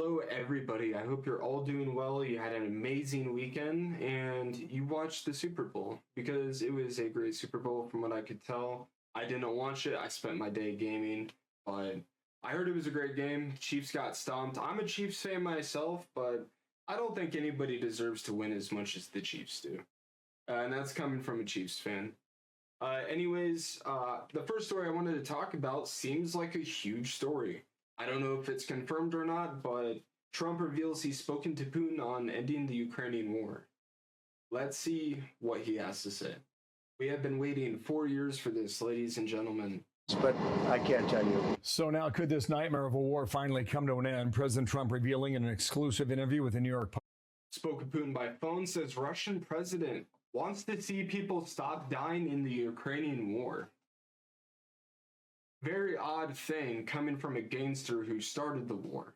Hello, everybody. I hope you're all doing well. You had an amazing weekend and you watched the Super Bowl because it was a great Super Bowl from what I could tell. I didn't watch it. I spent my day gaming, but I heard it was a great game. Chiefs got stomped. I'm a Chiefs fan myself, but I don't think anybody deserves to win as much as the Chiefs do. And that's coming from a Chiefs fan. The first story I wanted to talk about seems like a huge story. I don't know if it's confirmed or not, but Trump reveals he's spoken to Putin on ending the Ukrainian war. Let's see what he has to say. We have been waiting 4 years for this, ladies and gentlemen. But I can't tell you. So now could this nightmare of a war finally come to an end? President Trump revealing in an exclusive interview with the New York Post. Spoke to Putin by phone, says Russian president wants to see people stop dying in the Ukrainian war. Very odd thing coming from a gangster who started the war.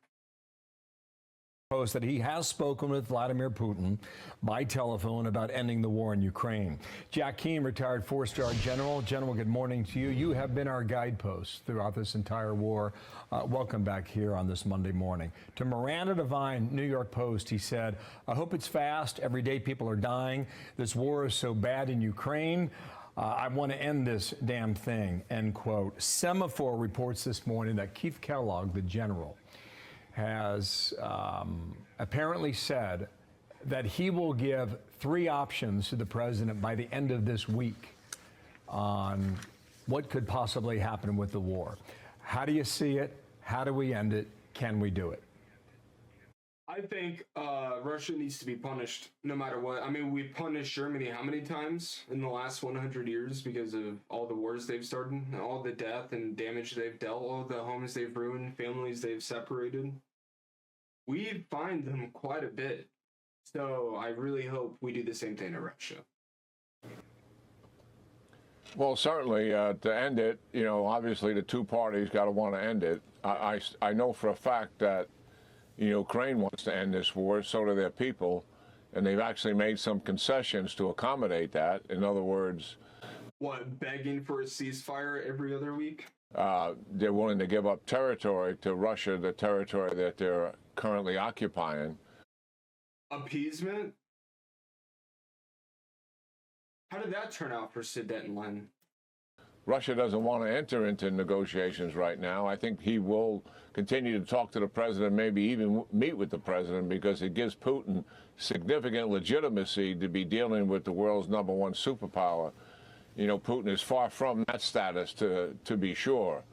Post that he has spoken with Vladimir Putin by telephone about ending the war in Ukraine. Jack Keane, retired four-star general. General, good morning to you. You have been our guidepost throughout this entire war. Welcome back here on this Monday morning. To Miranda Devine, New York Post, he said, I hope it's fast. Every day people are dying. This war is so bad in Ukraine. I want to end this damn thing, end quote. Semaphore reports this morning that Keith Kellogg, the general, has apparently said that he will give 3 options to the president by the end of this week on what could possibly happen with the war. How do you see it? How do we end it? Can we do it? I think Russia needs to be punished no matter what. I mean, we've punished Germany how many times in the last 100 years because of all the wars they've started, and all the death and damage they've dealt, all the homes they've ruined, families they've separated. We find them quite a bit. So I really hope we do the same thing to Russia. Well, certainly to end it, obviously the two parties got to want to end it. I know for a fact that Ukraine wants to end this war, so do their people, and they've actually made some concessions to accommodate that. In other words, what, begging for a ceasefire every other week? They're willing to give up territory to Russia, the territory that they're currently occupying. Appeasement? How did that turn out for Sudetenland? Russia doesn't want to enter into negotiations right now. I think he will continue to talk to the president, maybe even meet with the president, because it gives Putin significant legitimacy to be dealing with the world's #1 superpower. Putin is far from that status, to be sure.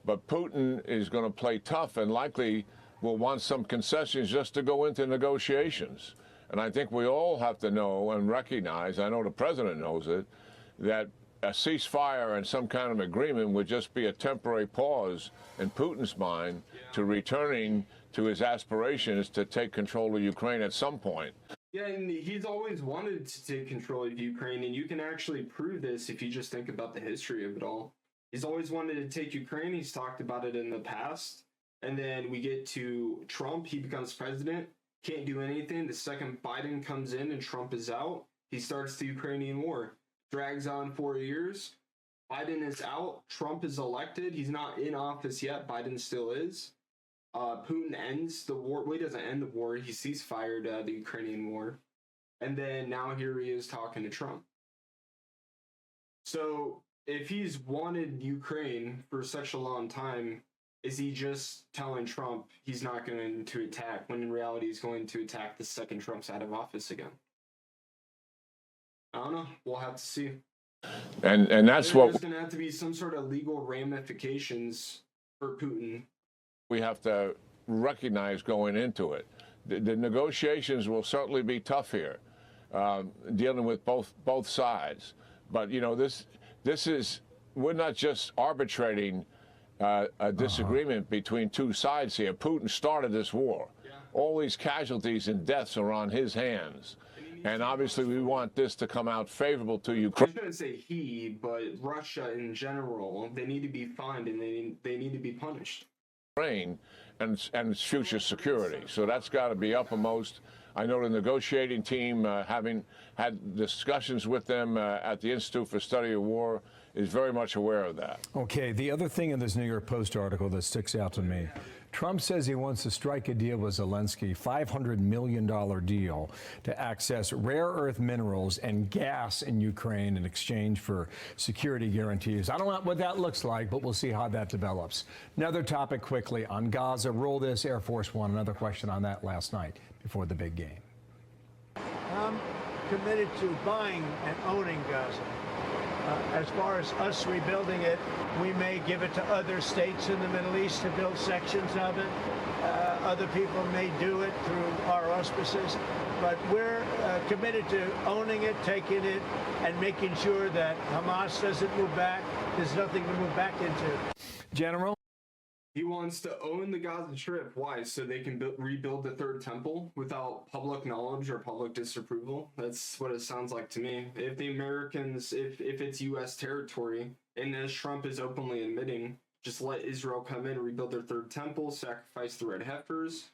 But Putin is going to play tough and likely will want some concessions just to go into negotiations. And I think we all have to know and recognize, I know the president knows it, that a ceasefire and some kind of agreement would just be a temporary pause in Putin's mind to returning to his aspirations to take control of Ukraine at some point. Yeah, and he's always wanted to take control of Ukraine, and you can actually prove this if you just think about the history of it all. He's always wanted to take Ukraine. He's talked about it in the past. And then we get to Trump. He becomes president. Can't do anything. The second Biden comes in and Trump is out, he starts the Ukrainian war. Drags on 4 years. Biden is out. Trump is elected. He's not in office yet. Biden still is. Putin ends the war. Well, he doesn't end the war. He ceasefired the Ukrainian war. And then now here he is talking to Trump. So if he's wanted Ukraine for such a long time, is he just telling Trump he's not going to attack when in reality he's going to attack the second Trump's out of office again? I don't know. We'll have to see. And that's what there's going to have to be some sort of legal ramifications for Putin. We have to recognize going into it. The negotiations will certainly be tough here, dealing with both sides. But this is, we're not just arbitrating a disagreement between two sides here. Putin started this war. Yeah. All these casualties and deaths are on his hands. And obviously we want this to come out favorable to Ukraine. I was going to say he, but Russia in general, they need to be fined and they need to be punished. And its future security. So that's got to be uppermost. I know the negotiating team, having had discussions with them at the Institute for Study of War, is very much aware of that. Okay, the other thing in this New York Post article that sticks out to me, Trump says he wants to strike a deal with Zelensky, $500 million deal to access rare earth minerals and gas in Ukraine in exchange for security guarantees. I don't know what that looks like, but we'll see how that develops. Another topic quickly on Gaza. Roll this, Air Force One. Another question on that last night before the big game. I'm committed to buying and owning Gaza. As far as us rebuilding it, we may give it to other states in the Middle East to build sections of it. Other people may do it through our auspices. But we're committed to owning it, taking it, and making sure that Hamas doesn't move back. There's nothing to move back into. General? He wants to own the Gaza Strip. Why? So they can rebuild the third temple without public knowledge or public disapproval? That's what it sounds like to me. If the Americans, if it's U.S. territory, and as Trump is openly admitting, just let Israel come in, rebuild their third temple, sacrifice the red heifers,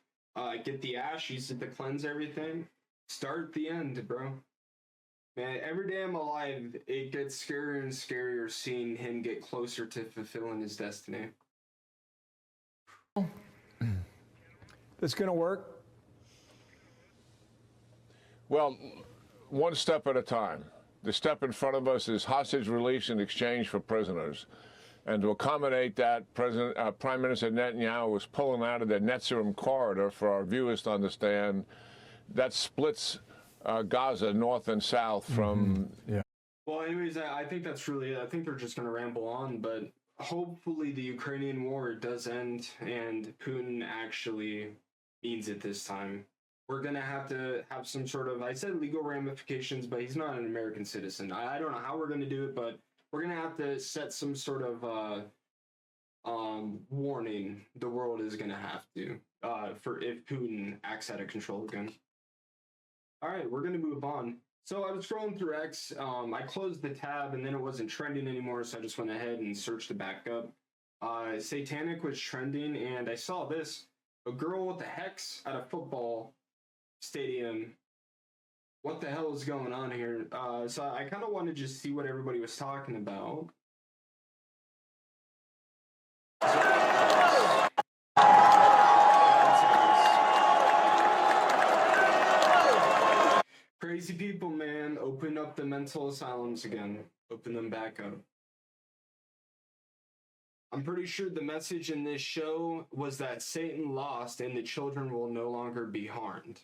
get the ash, use it to cleanse everything. Start the end, bro. Man, every day I'm alive, it gets scarier and scarier seeing him get closer to fulfilling his destiny. That's going to work? Well, one step at a time. The step in front of us is hostage release in exchange for prisoners. And to accommodate that, Prime Minister Netanyahu was pulling out of the Netzarim corridor, for our viewers to understand, that splits Gaza north and south from... Yeah. Well, anyways, I think that's really it. I think they're just going to ramble on, but hopefully the Ukrainian war does end and Putin actually means it this time. We're going to have some sort of, I said legal ramifications, but he's not an American citizen. I don't know how we're going to do it, but we're going to have to set some sort of warning the world is going to have to for if Putin acts out of control again. All right, we're going to move on. So I was scrolling through X. I closed the tab and then it wasn't trending anymore, so I just went ahead and searched it back up. Satanic was trending, and I saw this. A girl with a hex at a football stadium. What the hell is going on here? So I kind of wanted to just see what everybody was talking about. Crazy people, man. Open up the mental asylums again. Open them back up. I'm pretty sure the message in this show was that Satan lost and the children will no longer be harmed.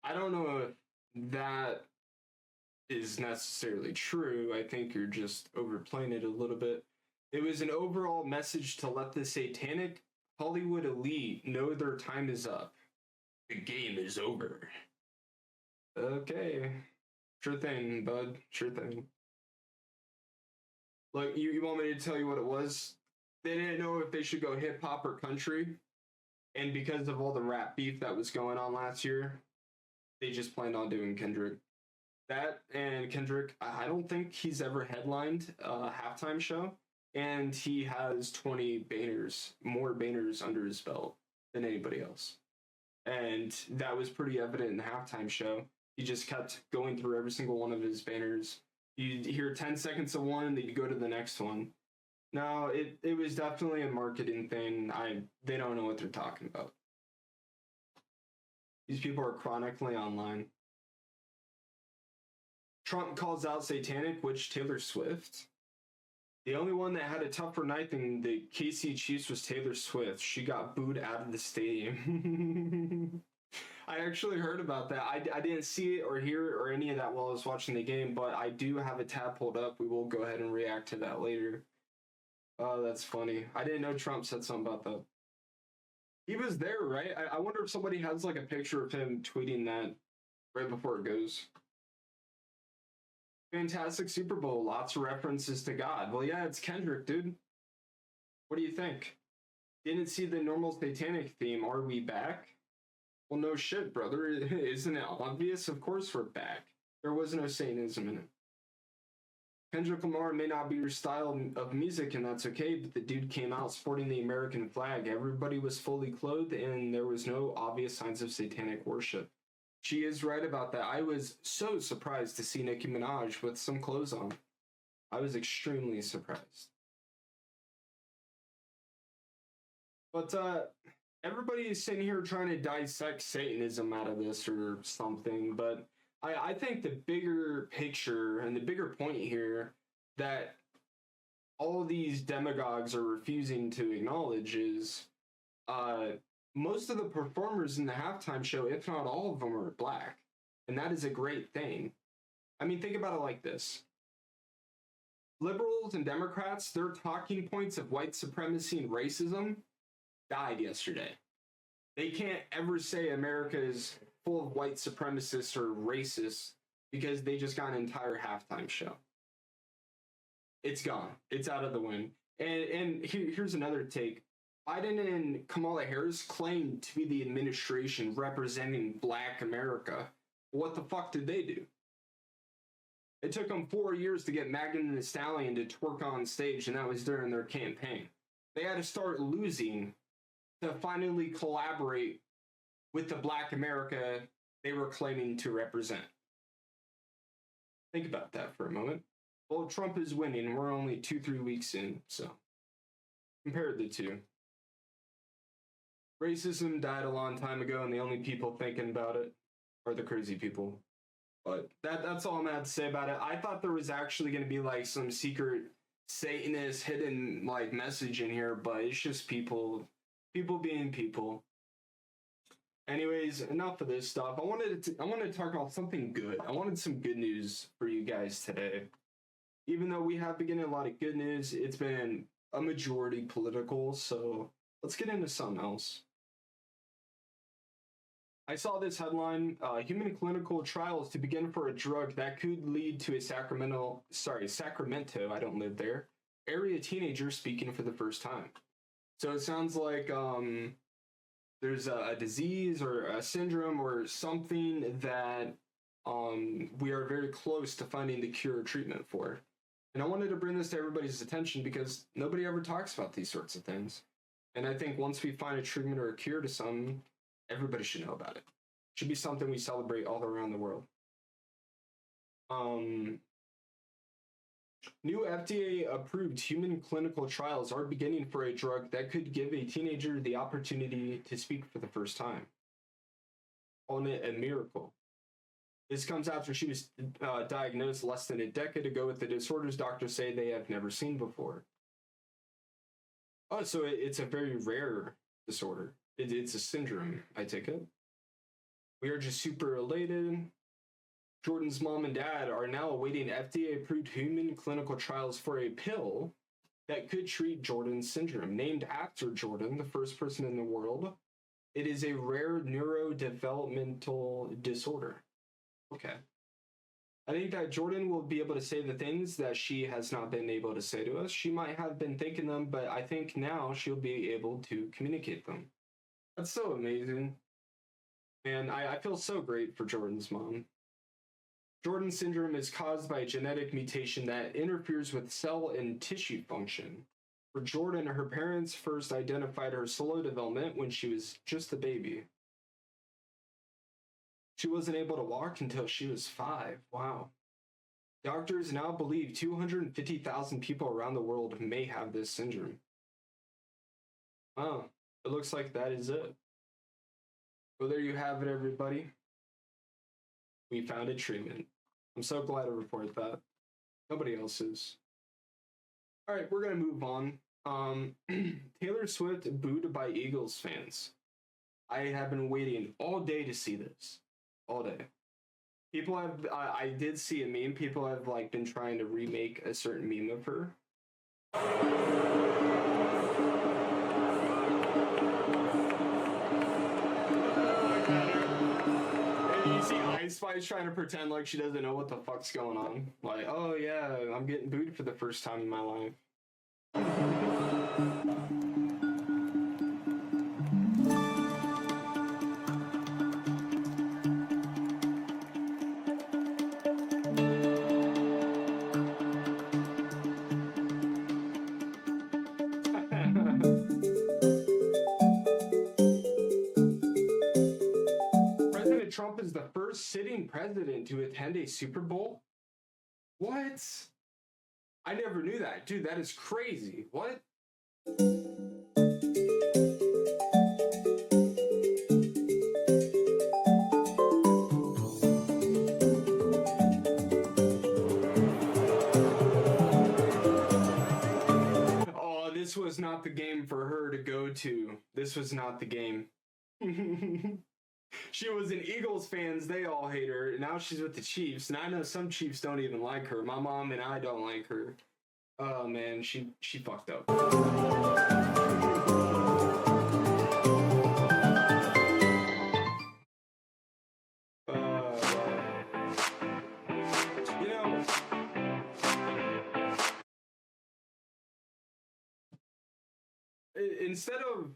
I don't know if that is necessarily true. I think you're just overplaying it a little bit. It was an overall message to let the satanic Hollywood elite know their time is up. The game is over. Okay. Sure thing, bud. Sure thing. Look, you want me to tell you what it was? They didn't know if they should go hip-hop or country. And because of all the rap beef that was going on last year, they just planned on doing Kendrick. That and Kendrick, I don't think he's ever headlined a halftime show. And he has 20 banners, more banners under his belt than anybody else. And that was pretty evident in the halftime show. He just kept going through every single one of his banners. You'd hear 10 seconds of one, then you go to the next one. No, it was definitely a marketing thing. They don't know what they're talking about. These people are chronically online. Trump calls out satanic, which Taylor Swift. The only one that had a tougher night than the KC Chiefs was Taylor Swift. She got booed out of the stadium. I actually heard about that. I didn't see it or hear it or any of that while I was watching the game, but I do have a tab pulled up. We will go ahead and react to that later. Oh, that's funny. I didn't know Trump said something about that. He was there, right? I wonder if somebody has like a picture of him tweeting that right before it goes. Fantastic Super Bowl. Lots of references to God. Well, yeah, it's Kendrick, dude. What do you think? Didn't see the normal satanic theme. Are we back? Well, no shit, brother. Isn't it obvious? Of course we're back. There was no Satanism in it. Kendrick Lamar may not be your style of music, and that's okay, but the dude came out sporting the American flag. Everybody was fully clothed, and there was no obvious signs of satanic worship. She is right about that. I was so surprised to see Nicki Minaj with some clothes on. I was extremely surprised. But everybody is sitting here trying to dissect Satanism out of this or something. But I think the bigger picture and the bigger point here that all of these demagogues are refusing to acknowledge is most of the performers in the halftime show, if not all of them, are black. And that is a great thing. I mean, think about it like this. Liberals and Democrats, their talking points of white supremacy and racism died yesterday. They can't ever say America is full of white supremacists or racists because they just got an entire halftime show. It's gone. It's out of the wind. And here's another take. Biden and Kamala Harris claimed to be the administration representing Black America. What the fuck did they do? It took them 4 years to get Megan Thee Stallion to twerk on stage, and that was during their campaign. They had to start losing to finally collaborate with the Black America they were claiming to represent. Think about that for a moment. Well, Trump is winning. We're only 2-3 weeks in, so compare the two. Racism died a long time ago, and the only people thinking about it are the crazy people. But that's all I'm going to have to say about it. I thought there was actually going to be like some secret Satanist hidden like message in here, but it's just people being people. Anyways, enough of this stuff. I wanted to talk about something good. I wanted some good news for you guys today. Even though we have been getting a lot of good news, it's been a majority political, so let's get into something else. I saw this headline, human clinical trials to begin for a drug that could lead to a Sacramento, I don't live there, area teenager speaking for the first time. So it sounds like there's a disease or a syndrome or something that we are very close to finding the cure or treatment for. And I wanted to bring this to everybody's attention because nobody ever talks about these sorts of things. And I think once we find a treatment or a cure to something, everybody should know about it. It should be something we celebrate all around the world. New FDA-approved human clinical trials are beginning for a drug that could give a teenager the opportunity to speak for the first time. Calling it a miracle. This comes after she was diagnosed less than a decade ago with the disorders doctors say they have never seen before. Oh, so it's a very rare disorder. It's a syndrome, I take it. We are just super elated. Jordan's mom and dad are now awaiting FDA-approved human clinical trials for a pill that could treat Jordan's syndrome, named after Jordan, the first person in the world. It is a rare neurodevelopmental disorder. Okay. I think that Jordan will be able to say the things that she has not been able to say to us. She might have been thinking them, but I think now she'll be able to communicate them. That's so amazing. And I feel so great for Jordan's mom. Jordan's syndrome is caused by a genetic mutation that interferes with cell and tissue function. For Jordan, her parents first identified her slow development when she was just a baby. She wasn't able to walk until she was 5. Wow. Doctors now believe 250,000 people around the world may have this syndrome. Wow. It looks like that is it. Well, there you have it, everybody. We found a treatment. I'm so glad to report that. Nobody else is. All right, we're going to move on. Taylor Swift booed by Eagles fans. I have been waiting all day to see this. All day. People have, I did see a meme. People have like been trying to remake a certain meme of her. You see Ice Spice trying to pretend like she doesn't know what the fuck's going on. Like, oh yeah, I'm getting booed for the first time in my life. Trump is the first sitting president to attend a Super Bowl? What? I never knew that. Dude, that is crazy. What? knew this was not the game. She was an Eagles fans. They all hate her. Now she's with the Chiefs. And I know some Chiefs don't even like her. My mom and I don't like her. Oh, man. She fucked up. You know, instead of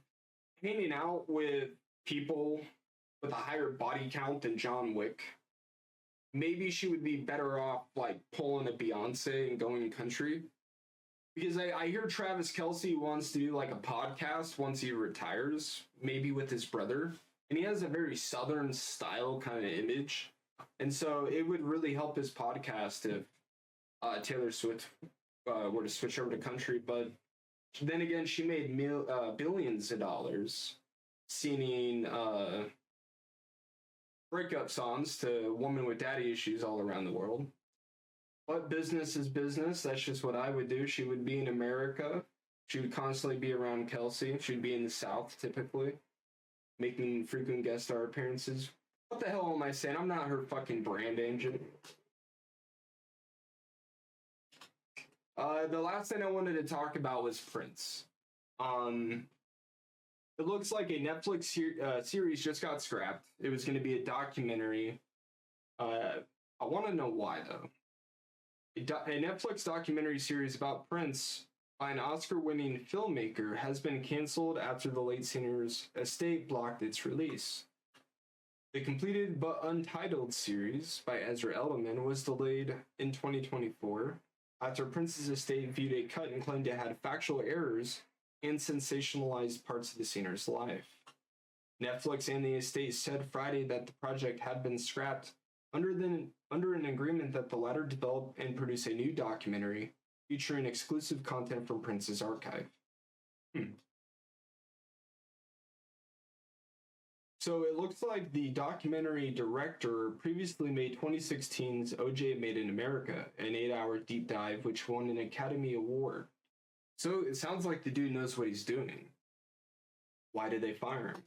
hanging out with people with a higher body count than John Wick, maybe she would be better off like pulling a Beyonce and going country. Because I hear Travis Kelce wants to do like a podcast once he retires, maybe with his brother. And he has a very Southern style kind of image. And so it would really help his podcast if Taylor Swift were to switch over to country. But then again, she made billions of dollars singing breakup songs to women with daddy issues all around the world. But business is business. That's just what I would do. She would be in America. She would constantly be around Kelce. She'd be in the South, typically, making frequent guest star appearances. What the hell am I saying? I'm not her fucking brand agent. The last thing I wanted to talk about was Prince. It looks like a Netflix series just got scrapped. It was going to be a documentary. I want to know why, though. A Netflix documentary series about Prince by an Oscar-winning filmmaker has been canceled after the late singer's estate blocked its release. The completed but untitled series by Ezra Edelman was delayed in 2024 after Prince's estate viewed a cut and claimed it had factual errors and sensationalized parts of the singer's life. Netflix and the estate said Friday that the project had been scrapped under an agreement that the latter develop and produce a new documentary featuring exclusive content from Prince's archive. So it looks like the documentary director previously made 2016's OJ Made in America, an 8-hour deep dive which won an Academy Award. So it sounds like the dude knows what he's doing. Why did they fire him?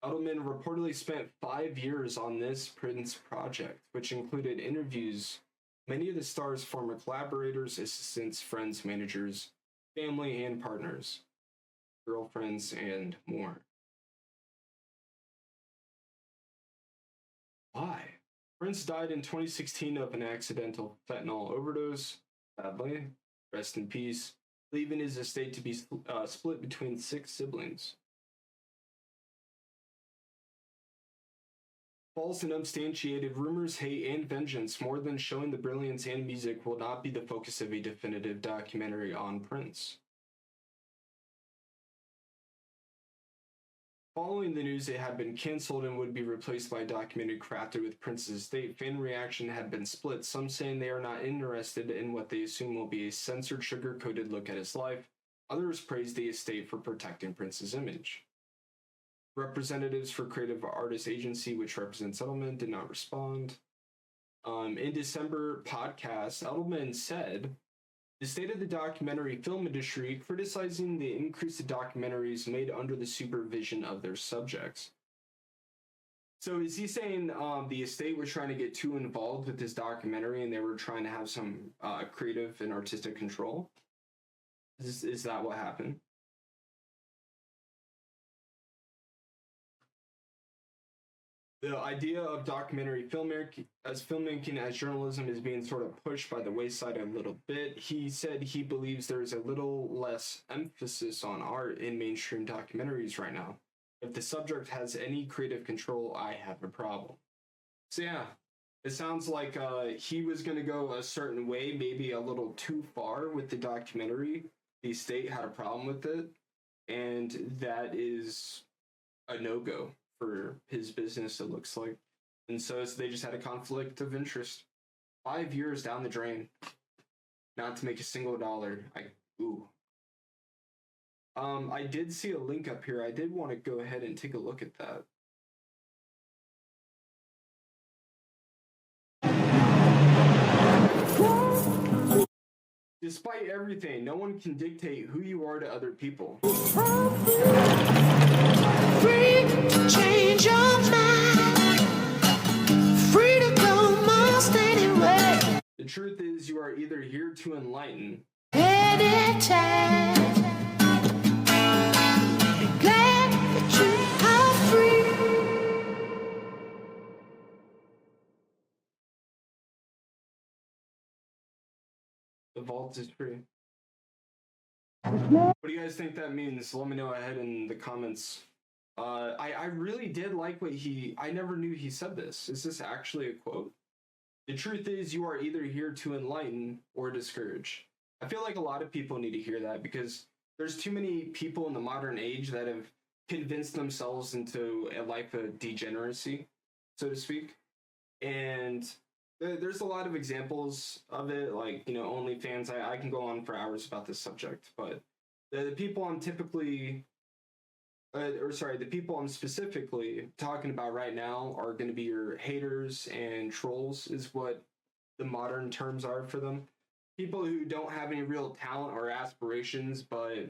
Edelman reportedly spent 5 years on this Prince project, which included interviews many of the star's former collaborators, assistants, friends, managers, family, and partners, girlfriends, and more. Why? Prince died in 2016 of an accidental fentanyl overdose, sadly, rest in peace, leaving his estate to be split between 6 siblings. False and unsubstantiated rumors, hate, and vengeance, more than showing the brilliance and music, will not be the focus of a definitive documentary on Prince. Following the news it had been canceled and would be replaced by a documentary crafted with Prince's estate, fan reaction had been split, some saying they are not interested in what they assume will be a censored, sugar-coated look at his life. Others praised the estate for protecting Prince's image. Representatives for Creative Artists Agency, which represents Edelman, did not respond. In December podcast, Edelman said, "The state of the documentary film industry criticizing the increase of documentaries made under the supervision of their subjects." So is he saying the estate was trying to get too involved with this documentary and they were trying to have some creative and artistic control? Is that what happened? The idea of documentary filmmaking as journalism is being sort of pushed by the wayside a little bit. He said he believes there is a little less emphasis on art in mainstream documentaries right now. If the subject has any creative control, I have a problem. So yeah, it sounds like he was going to go a certain way, maybe a little too far with the documentary. The state had a problem with it, and that is a no-go for his business, it looks like. And so they just had a conflict of interest. 5 years down the drain, not to make a single dollar. I did see a link up here. I did want to go ahead and take a look at that. Despite everything, no one can dictate who you are to other people. Free to change your mind. Free to go most anywhere. The truth is, you are either here to enlighten Anytime. Be glad that you are free. the vault is free. What do you guys think that means? Let me know ahead in the comments. I really did like what I never knew he said this. Is this actually a quote? The truth is, you are either here to enlighten or discourage. I feel like a lot of people need to hear that because there's too many people in the modern age that have convinced themselves into a life of degeneracy, so to speak. And there's a lot of examples of it, like, you know, OnlyFans. I can go on for hours about this subject, but the people I'm typically, the people I'm specifically talking about right now are going to be your haters and trolls, is what the modern terms are for them. People who don't have any real talent or aspirations, but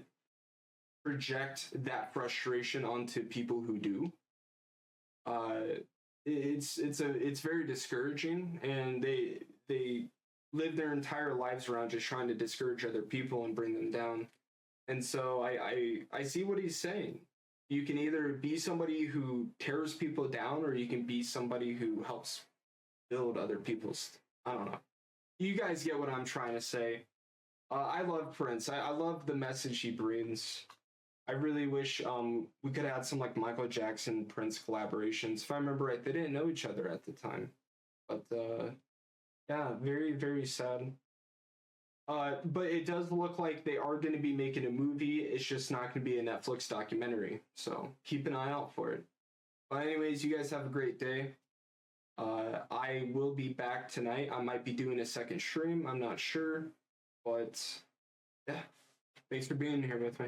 project that frustration onto people who do. It's very discouraging, and they live their entire lives around just trying to discourage other people and bring them down. And so I see what he's saying. You can either be somebody who tears people down, or you can be somebody who helps build other people's. I don't know. You guys get what I'm trying to say. I love Prince. I love the message he brings. I really wish we could have had some like Michael Jackson Prince collaborations. If I remember right, they didn't know each other at the time. But yeah, very, very sad. But it does look like they are going to be making a movie. It's just not going to be a Netflix documentary. So keep an eye out for it. But anyways, you guys have a great day. I will be back tonight. I might be doing a second stream. I'm not sure. But yeah, thanks for being here with me.